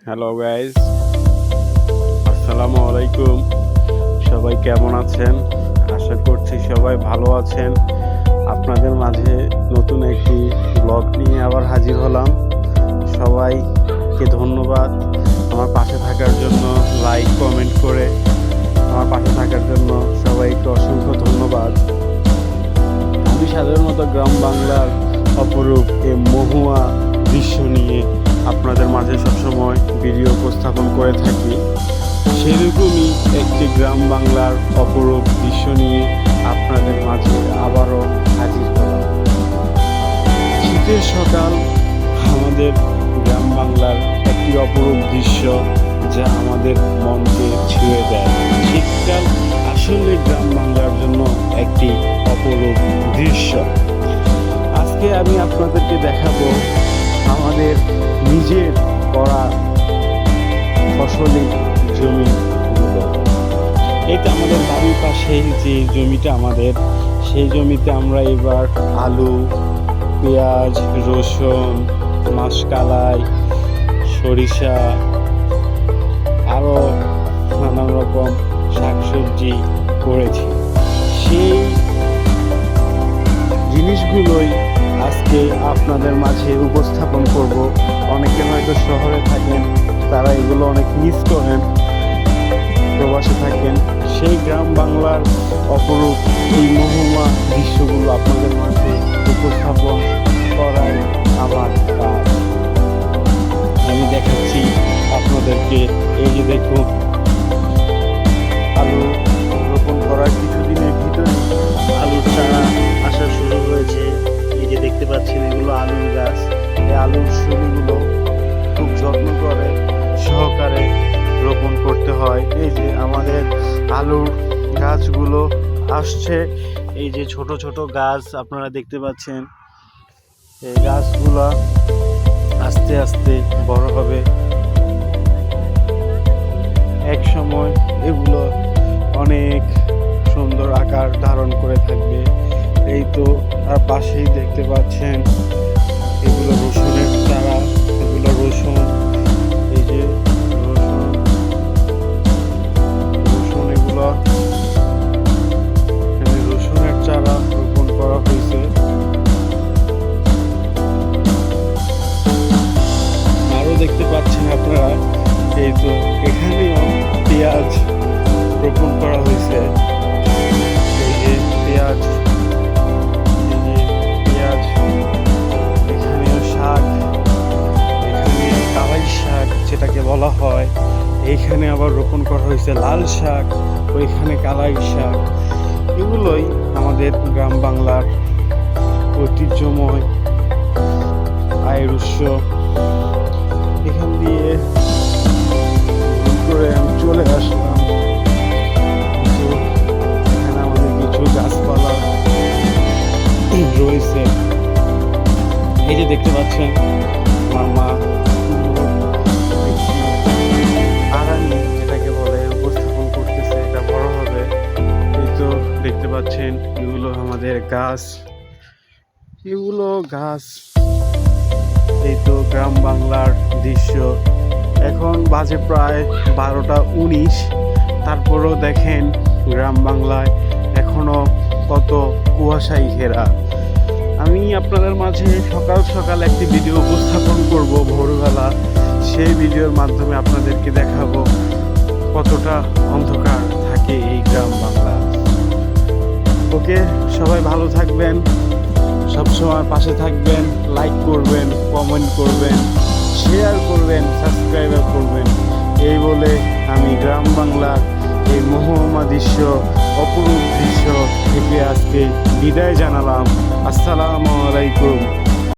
Hello guys, আসসালামু আলাইকুম। সবাই কেমন আছেন? আশা করছি সবাই ভালো আছেন। আপনাদের মাঝে নতুন একটি ব্লগ নিয়ে আবার হাজির হলাম। সবাইকে ধন্যবাদ আমার পাশে থাকার জন্য। লাইক কমেন্ট করে আমার পাশে থাকার জন্য সবাইকে অসংখ্য ধন্যবাদ। আমি সাধারণত গ্রাম বাংলার অপরূপ এ মহুয়া দৃশ্য নিয়ে আপনাদের মাঝে সবসময় ভিডিও উপস্থাপন করে থাকি। সেরকমই একটি গ্রাম বাংলার অপরূপ দৃশ্য নিয়ে আপনাদের মাঝে আবারও হাজির হলাম। শীতের সকাল আমাদের গ্রাম বাংলার একটি অপরূপ দৃশ্য, যা আমাদের মনকে ছুঁয়ে দেয়। শীতকাল আসলে গ্রাম বাংলার জন্য একটি অপরূপ দৃশ্য। আজকে আমি আপনাদেরকে দেখাবো আমাদের নিজের করা ফসলি জমিগুলো। এটা আমাদের বাড়ির পাশে যে জমিটা আমাদের, সেই জমিতে আমরা এবার আলু, পেঁয়াজ, রসুন, মাসকলাই, সরিষা, আরও নানান রকম শাকসবজি করেছি। সেই জিনিসগুলোই আজকে আপনাদের মাঝে উপস্থাপন করব। অনেকে হয়তো শহরে থাকেন, তারা এগুলো অনেক মিস করেন, প্রবাসে থাকেন। সেই গ্রাম বাংলার অপরূপ এই মহুয়া দৃশ্যগুলো আপনাদের মাঝে উপস্থাপন করাই আমার কাজ। আমি দেখাচ্ছি আপনাদেরকে। এই যে দেখুন, আলু রোপণ করার কিছুদিনের ভিতরে আলুর চারা আসা শুরু হয়েছে। এই যে দেখতে পাচ্ছেন, এগুলো আলুর গাছ। এই আলুর শুরুগুলো খুব যত্ন করে সহকারে রোপণ করতে হয়। এই যে আমাদের আলুর গাছগুলো আসছে। এই যে ছোট ছোট গাছ আপনারা দেখতে পাচ্ছেন, এই গাছগুলো আস্তে আস্তে বড় হবে। এক সময় এগুলো অনেক সুন্দর আকার ধারণ করে থাকবে। এই তো তার পাশেই দেখতে পাচ্ছেন, এগুলো রসুনের চারা। এগুলো রসুন, এই যে রসুন এগুলো রসুনের চারা রোপণ করা হয়েছে। আরো দেখতে পাচ্ছেন আপনারা, এই তো এখানেও পেঁয়াজ রোপণ করা হয়েছে। এই যে পেঁয়াজ, এখানেও শাক, এখানে কালাই শাক যেটাকে বলা হয়। এইখানে আবার রোপণ করা হয়েছে লাল শাক, ওইখানে কালাই শাক। এগুলোই আমাদের গ্রাম বাংলার ঐতিহ্যময় আয়ের উৎস। এখান দিয়ে করে আমি চলে আসলাম। এখানে আমাদের কিছু গাছপালা রয়েছে। এই যে দেখতে পাচ্ছেন, আমার মা আরানি যেটাকে বলে উপস্থাপন করতেছে। এটা বড় হবে। এই তো দেখতে পাচ্ছেন, এগুলো আমাদের গাছ। এগুলো গাছ। এই তো গ্রাম বাংলার দৃশ্য। এখন বাজে প্রায় 12টা 19। তারপরেও দেখেন গ্রাম বাংলায় এখনো কত কুয়াশায় ঘেরা। আমি আপনাদের মাঝে সকাল সকাল একটি ভিডিও উপস্থাপন করব ভোরবেলা। সেই ভিডিওর মাধ্যমে আপনাদেরকে দেখাবো কতটা অন্ধকার থাকে এই গ্রাম বাংলা। ওকে, সবাই ভালো থাকবেন, সবসময় পাশে থাকবেন, লাইক করবেন, কমেন্ট করবেন, শেয়ার করবেন, সাবস্ক্রাইব করবেন। এই বলে আমি গ্রাম বাংলার এই মনোরম দৃশ্য, অপরূপ দৃশ্য থেকে আজকে বিদায় জানালাম। আসসালামু আলাইকুম।